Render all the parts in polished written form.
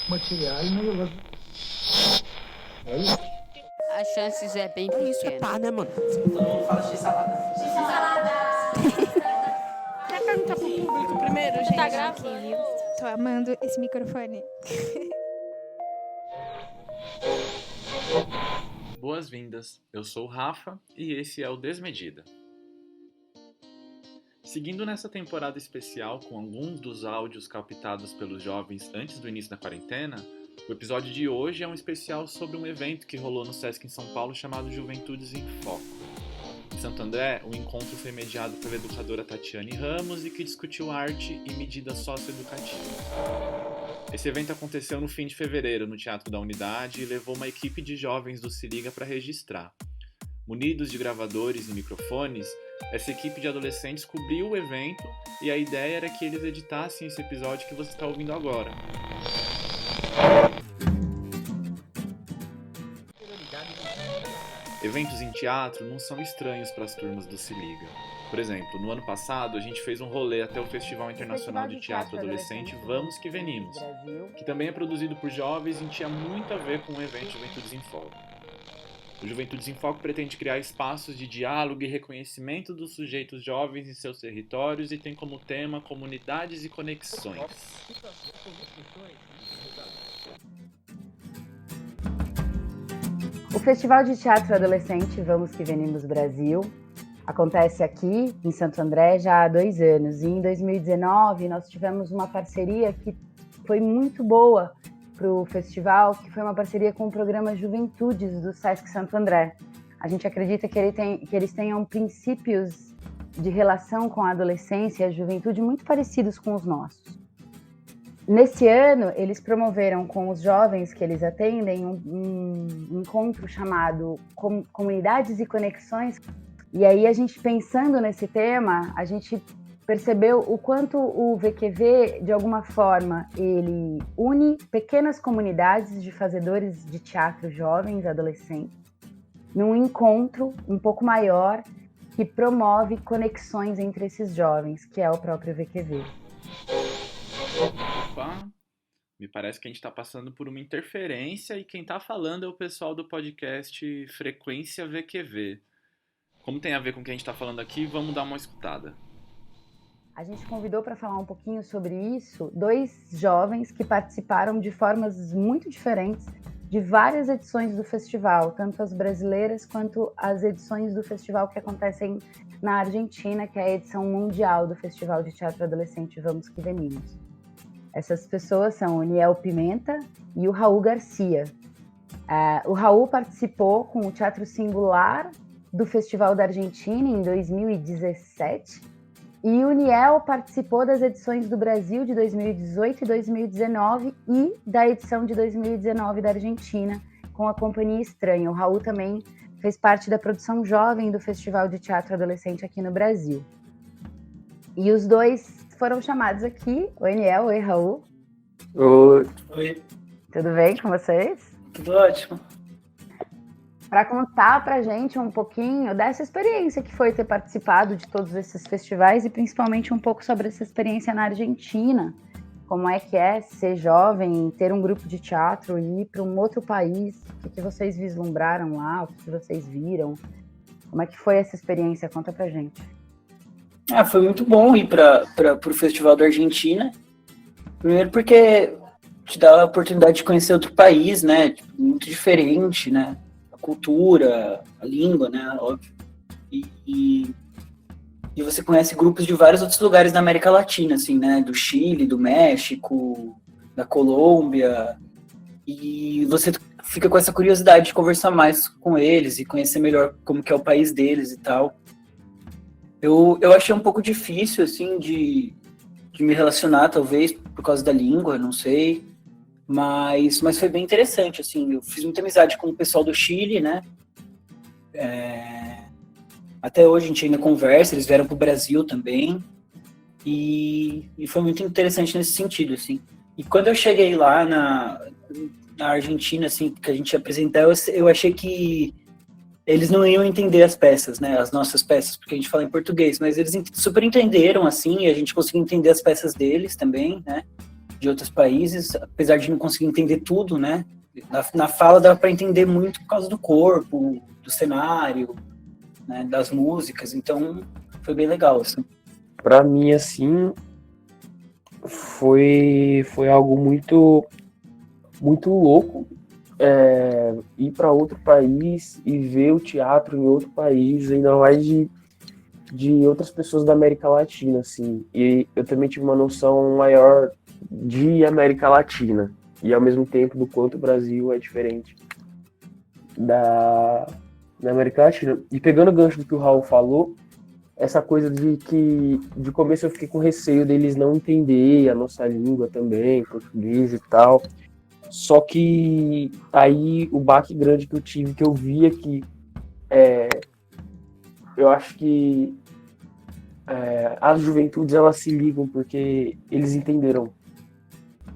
material, As chances é bem Isso é pequena. pá, né, mano? Então fala x-salada. Quer perguntar pro público primeiro, gente? Tá gravando. Viu? Tô amando esse microfone. Boas-vindas, eu sou o Rafa e esse é o Desmedida. Seguindo nessa temporada especial com alguns dos áudios captados pelos jovens antes do início da quarentena, o episódio de hoje é um especial sobre um evento que rolou no Sesc em São Paulo chamado Juventudes em Foco. Em Santo André, o encontro foi mediado pela educadora Tatiane Ramos e que discutiu arte e medidas socioeducativas. Esse evento aconteceu no fim de fevereiro no Teatro da Unidade e levou uma equipe de jovens do Se Liga para registrar. Munidos de gravadores e microfones, essa equipe de adolescentes cobriu o evento e a ideia era que eles editassem esse episódio que você está ouvindo agora. Eventos em teatro não são estranhos para as turmas do Se Liga. Por exemplo, no ano passado a gente fez um rolê até o Festival Internacional de Teatro Adolescente Vamos Que Venimos, que também é produzido por jovens e tinha muito a ver com o evento Juventudes em Foco. O Juventudes em Foco pretende criar espaços de diálogo e reconhecimento dos sujeitos jovens em seus territórios e tem como tema comunidades e conexões. O Festival de Teatro Adolescente Vamos Que Venimos Brasil acontece aqui em Santo André já há 2 anos. E em 2019 nós tivemos uma parceria que foi muito boa para o festival, que foi uma parceria com o programa Juventudes do Sesc Santo André. A gente acredita que eles tenham princípios de relação com a adolescência e a juventude muito parecidos com os nossos. Nesse ano, eles promoveram com os jovens que eles atendem um encontro chamado Comunidades e Conexões. E aí, a gente pensando nesse tema, a gente percebeu o quanto o VQV, de alguma forma, ele une pequenas comunidades de fazedores de teatro jovens, adolescentes, num encontro um pouco maior que promove conexões entre esses jovens, que é o próprio VQV. Opa, me parece que a gente está passando por uma interferência e quem está falando é o pessoal do podcast Frequência VQV. Como tem a ver com o que a gente está falando aqui, vamos dar uma escutada. A gente convidou para falar um pouquinho sobre isso 2 jovens que participaram de formas muito diferentes de várias edições do festival, tanto as brasileiras quanto as edições do festival que acontecem na Argentina, que é a edição mundial do Festival de Teatro Adolescente Vamos Que Venimos. Essas pessoas são o Niel Pimenta e o Raul Garcia. O Raul participou com o Teatro Singular do Festival da Argentina em 2017 e o Niel participou das edições do Brasil de 2018 e 2019 e da edição de 2019 da Argentina com a Companhia Estranha. O Raul também fez parte da produção jovem do Festival de Teatro Adolescente aqui no Brasil. E os 2 foram chamados aqui. Oi, Niel. Oi, Raul. Oi. Tudo bem com vocês? Tudo ótimo. Para contar para a gente um pouquinho dessa experiência que foi ter participado de todos esses festivais e principalmente um pouco sobre essa experiência na Argentina. Como é que é ser jovem, ter um grupo de teatro e ir para um outro país? O que vocês vislumbraram lá? O que vocês viram? Como é que foi essa experiência? Conta pra gente. Foi muito bom ir para o Festival da Argentina. Primeiro porque te dá a oportunidade de conhecer outro país, né? Muito diferente, né? A cultura, a língua, né? Óbvio. E você conhece grupos de vários outros lugares da América Latina, assim, né? Do Chile, do México, da Colômbia. E você fica com essa curiosidade de conversar mais com eles e conhecer melhor como que é o país deles e tal. Eu achei um pouco difícil, assim, de me relacionar, talvez, por causa da língua, não sei. Mas foi bem interessante, assim. Eu fiz muita amizade com o pessoal do Chile, né? Até hoje a gente ainda conversa, eles vieram pro Brasil também. E foi muito interessante nesse sentido, assim. E quando eu cheguei lá na Argentina, assim, que a gente ia apresentar, eu achei que eles não iam entender as peças, né, as nossas peças, porque a gente fala em português, mas eles super entenderam, assim, e a gente conseguiu entender as peças deles também, né, de outros países, apesar de não conseguir entender tudo, né, na fala dava para entender muito por causa do corpo, do cenário, né, das músicas, então foi bem legal, assim. Pra mim, assim, foi algo muito, muito louco, ir para outro país e ver o teatro em outro país, ainda mais de outras pessoas da América Latina, assim. E eu também tive uma noção maior de América Latina, e ao mesmo tempo do quanto o Brasil é diferente da América Latina. E pegando o gancho do que o Raul falou, essa coisa de começo eu fiquei com receio deles não entender a nossa língua também, português e tal. Só que aí o baque grande que eu tive, que eu via que eu acho que as juventudes, elas se ligam porque eles entenderam,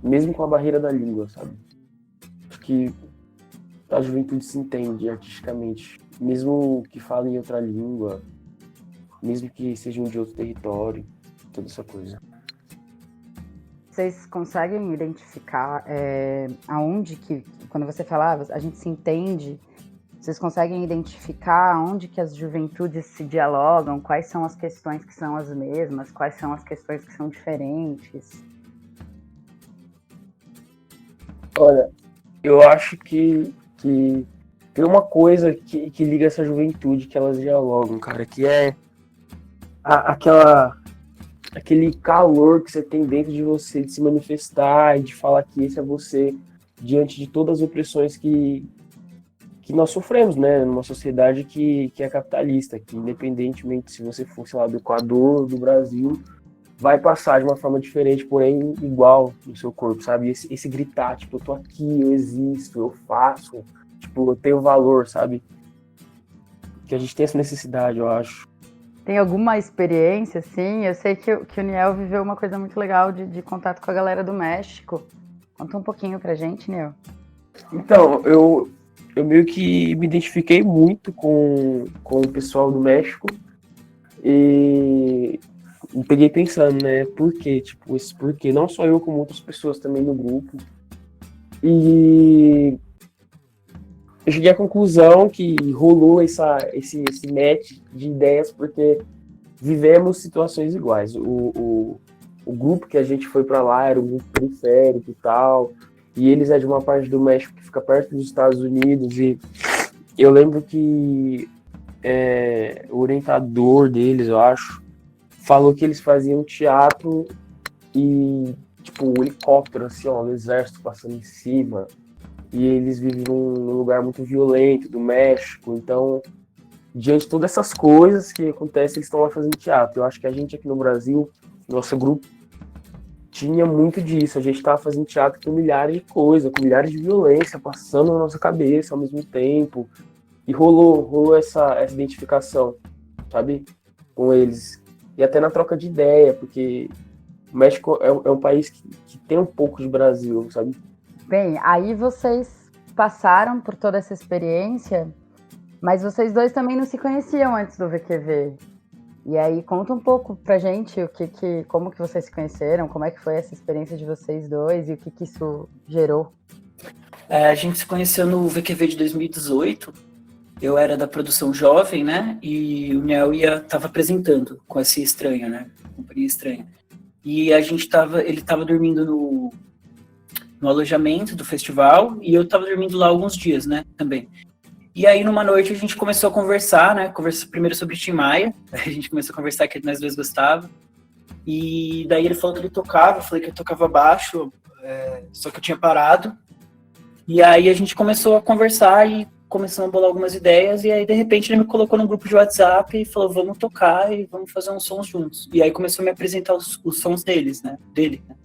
mesmo com a barreira da língua, sabe? Acho que a juventude se entende artisticamente, mesmo que falem outra língua, mesmo que sejam de outro território, toda essa coisa. Vocês conseguem identificar aonde que, quando você falava, a gente se entende, vocês conseguem identificar aonde que as juventudes se dialogam, quais são as questões que são as mesmas, quais são as questões que são diferentes? Olha, eu acho que tem uma coisa que liga essa juventude, que elas dialogam, cara, que é aquele calor que você tem dentro de você, de se manifestar e de falar que esse é você, diante de todas as opressões que nós sofremos, né, numa sociedade que é capitalista, que independentemente se você for, sei lá, do Equador, do Brasil, vai passar de uma forma diferente, porém igual no seu corpo, sabe? Esse gritar, tipo, eu tô aqui, eu existo, eu faço, tipo, eu tenho valor, sabe? Que a gente tem essa necessidade, eu acho. Tem alguma experiência, assim? Eu sei que o Niel viveu uma coisa muito legal de contato com a galera do México. Conta um pouquinho pra gente, Niel. Então, eu meio que me identifiquei muito com o pessoal do México e me peguei pensando, né, por quê? Tipo, esse porquê, não só eu, como outras pessoas também no grupo. E eu cheguei à conclusão que rolou esse match de ideias porque vivemos situações iguais. O grupo que a gente foi para lá era um grupo periférico e tal, e eles é de uma parte do México que fica perto dos Estados Unidos, e eu lembro que o orientador deles, eu acho, falou que eles faziam teatro e, tipo, um helicóptero, assim, ó, no exército passando em cima, e eles vivem num lugar muito violento do México, então, diante de todas essas coisas que acontecem, eles estão lá fazendo teatro. Eu acho que a gente aqui no Brasil, nosso grupo, tinha muito disso. A gente estava fazendo teatro com milhares de coisas, com milhares de violência passando na nossa cabeça ao mesmo tempo, e rolou essa identificação, sabe, com eles. E até na troca de ideia, porque o México é um país que tem um pouco de Brasil, sabe? Bem, aí vocês passaram por toda essa experiência, mas vocês dois também não se conheciam antes do VQV. E aí, conta um pouco pra gente como que vocês se conheceram, como é que foi essa experiência de vocês dois e o que isso gerou. A gente se conheceu no VQV de 2018, eu era da produção jovem, né, e o Niel tava apresentando com esse estranho, né, companhia estranha. E ele tava dormindo no alojamento do festival, e eu tava dormindo lá alguns dias, né, também. E aí, numa noite, a gente começou a conversar, né, primeiro sobre Tim Maia, a gente começou a conversar que nós dois gostávamos, e daí ele falou que ele tocava, eu falei que eu tocava baixo, só que eu tinha parado, e aí a gente começou a conversar e começamos a bolar algumas ideias, e aí, de repente, ele me colocou num grupo de WhatsApp e falou, vamos tocar e vamos fazer uns sons juntos. E aí começou a me apresentar os sons dele, né,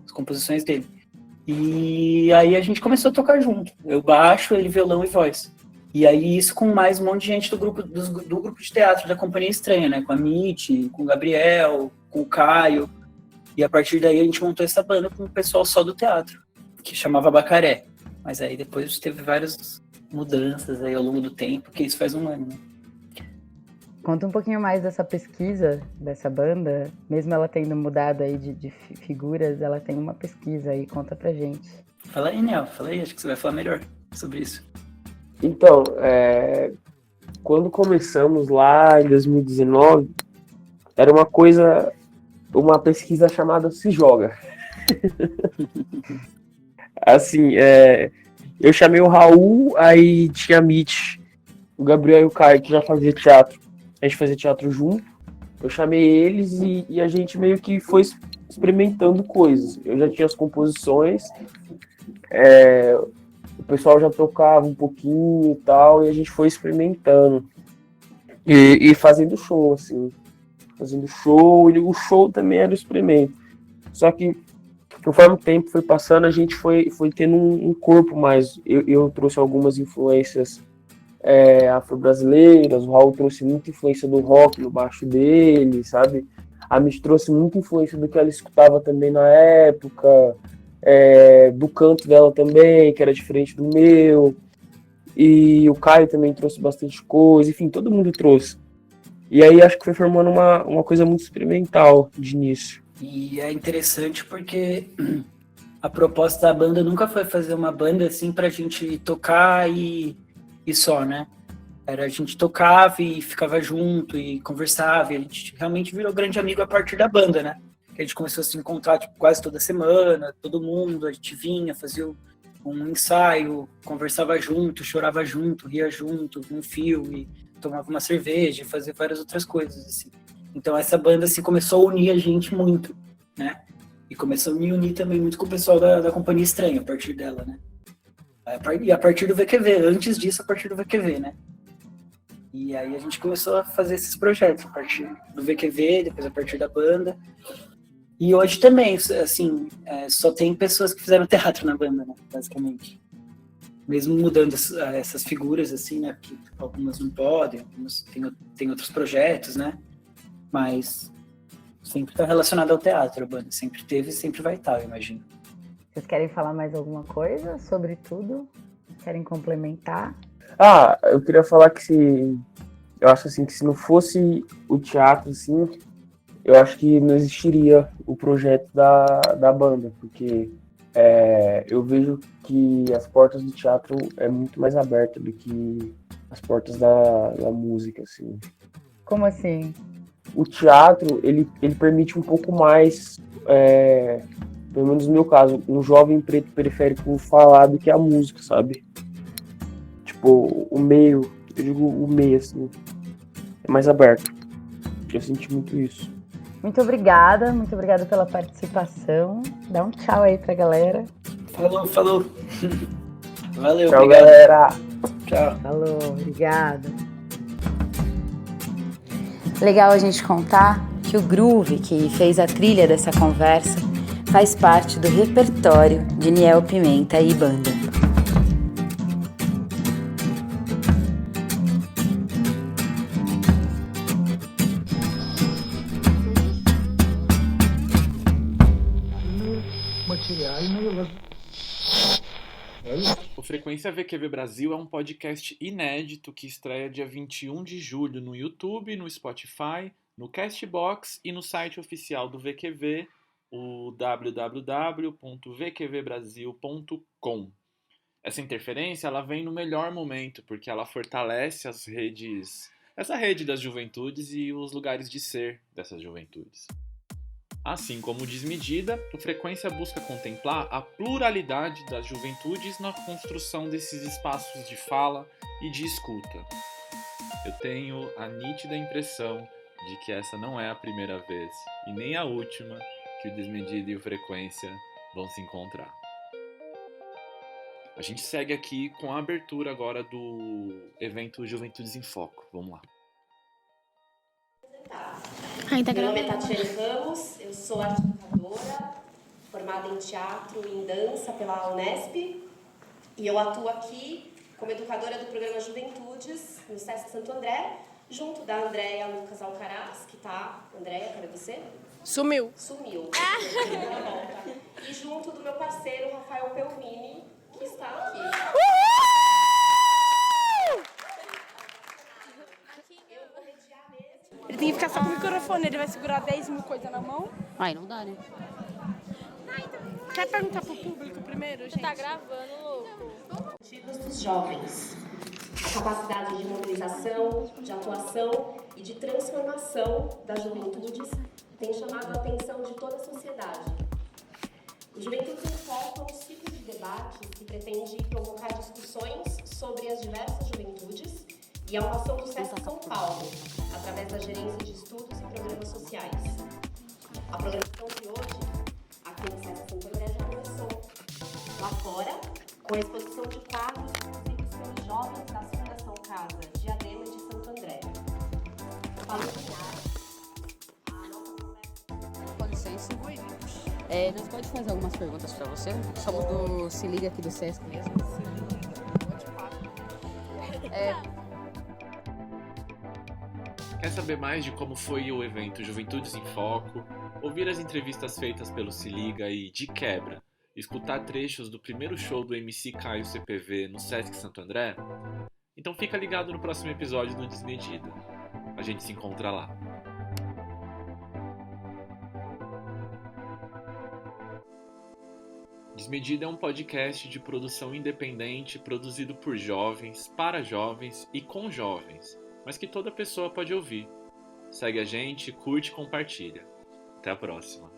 as composições dele. E aí a gente começou a tocar junto, eu baixo, ele violão e voz. E aí isso com mais um monte de gente do grupo de teatro da Companhia Estranha, né, com a Mitty, com o Gabriel, com o Caio. E a partir daí a gente montou essa banda com o pessoal só do teatro, que chamava Bacaré. Mas aí depois teve várias mudanças aí ao longo do tempo, que isso faz um ano, né? Conta um pouquinho mais dessa pesquisa dessa banda, mesmo ela tendo mudado aí de figuras, ela tem uma pesquisa aí, conta pra gente. Fala aí, Nel, fala aí, acho que você vai falar melhor sobre isso. Então, quando começamos lá em 2019, era uma pesquisa chamada Se Joga. Assim, eu chamei o Raul, aí tinha a Mitch, o Gabriel e o Caio, que já fazia teatro. A gente fazia teatro junto. Eu chamei eles e a gente meio que foi experimentando coisas. Eu já tinha as composições, o pessoal já tocava um pouquinho e tal, e a gente foi experimentando. E fazendo show, assim. Fazendo show, e o show também era um experimento. Só que, conforme o tempo foi passando, a gente foi tendo um corpo mais. Eu trouxe algumas influências afro-brasileiras, o Raul trouxe muita influência do rock no baixo dele, sabe? A Mitch trouxe muita influência do que ela escutava também na época, do canto dela também, que era diferente do meu. E o Caio também trouxe bastante coisa, enfim, todo mundo trouxe. E aí acho que foi formando uma coisa muito experimental de início. E é interessante porque a proposta da banda nunca foi fazer uma banda assim pra gente tocar e só, né? A gente tocava e ficava junto e conversava, e a gente realmente virou grande amigo a partir da banda, né? A gente começou a se encontrar tipo, quase toda semana, todo mundo, a gente vinha, fazia um ensaio, conversava junto, chorava junto, ria junto, um filme, tomava uma cerveja, fazia várias outras coisas, assim. Então essa banda assim, começou a unir a gente muito, né? E começou a me unir também muito com o pessoal da Companhia Estranha, a partir dela, né? E a partir do VQV, antes disso, a partir do VQV, né? E aí a gente começou a fazer esses projetos, a partir do VQV, depois a partir da banda. E hoje também, assim, só tem pessoas que fizeram teatro na banda, né? Basicamente. Mesmo mudando essas figuras, assim, né? Porque algumas não podem, algumas tem outros projetos, né? Mas sempre está relacionado ao teatro, a banda. Sempre teve e sempre vai estar, eu imagino. Vocês querem falar mais alguma coisa sobre tudo? Querem complementar? Eu queria falar eu acho assim que se não fosse o teatro, assim, eu acho que não existiria o projeto da banda, porque eu vejo que as portas do teatro é muito mais aberta do que as portas da música, assim. Como assim? O teatro, ele permite um pouco mais, pelo menos no meu caso, um jovem preto periférico falar do que a música, sabe? Tipo, o meio, eu digo o meio, assim, é mais aberto. Eu senti muito isso. Muito obrigada pela participação. Dá um tchau aí pra galera. Falou. Valeu, Tchau, obrigado. galera. Tchau. Falou, obrigada. Legal a gente contar que o groove que fez a trilha dessa conversa faz parte do repertório de Niel Pimenta e banda. O Frequência VQV Brasil é um podcast inédito que estreia dia 21 de julho no YouTube, no Spotify, no Castbox e no site oficial do VQV, o www.vqvbrasil.com. Essa interferência ela vem no melhor momento, porque ela fortalece essa rede das juventudes e os lugares de ser dessas juventudes. Assim como o Desmedida, o Frequência busca contemplar a pluralidade das juventudes na construção desses espaços de fala e de escuta. Eu tenho a nítida impressão de que essa não é a primeira vez e nem a última que o Desmedida e o Frequência vão se encontrar. A gente segue aqui com a abertura agora do evento Juventudes em Foco. Vamos lá. Meu nome é Tatiane Ramos, eu sou articuladora, formada em teatro e em dança pela Unesp, e eu atuo aqui como educadora do programa Juventudes no Sesc Santo André, junto da Andréia Lucas Alcaraz, que tá... Andréia, cadê você? Sumiu. Sumiu. E junto do meu parceiro Rafael Pelvini, que está aqui. Eu vou mediar mesmo. Ele tem que ficar só com o microfone, ele vai segurar 10 mil coisas na mão. Aí não dá, né? Quer perguntar pro público primeiro, gente? Tá gravando, louco. Objetivos dos jovens. A capacidade de mobilização, de atuação e de transformação das juventudes tem chamado a atenção de toda a sociedade. O Juventude em Foco é um ciclo de debates que pretende provocar discussões sobre as diversas juventudes e é uma ação do SESC São Paulo, através da Gerência de Estudos e Programas Sociais. A programação de hoje, aqui no SESC Santo André, já começou. Lá fora, com a exposição de quadros produzidos pelos jovens da Fundação Casa Diadema de Santo André. Para iluminar a nossa conversa. Com licença. Nós pode fazer algumas perguntas para você? Somos do Se Liga aqui do Sesc mesmo. Quer saber mais de como foi o evento Juventudes em Foco? Ouvir as entrevistas feitas pelo Se Liga e, de quebra, escutar trechos do primeiro show do MC Caio CPV no Sesc Santo André? Então fica ligado no próximo episódio do Desmedida. A gente se encontra lá. Desmedida é um podcast de produção independente produzido por jovens, para jovens e com jovens, mas que toda pessoa pode ouvir. Segue a gente, curte e compartilha. Até a próxima.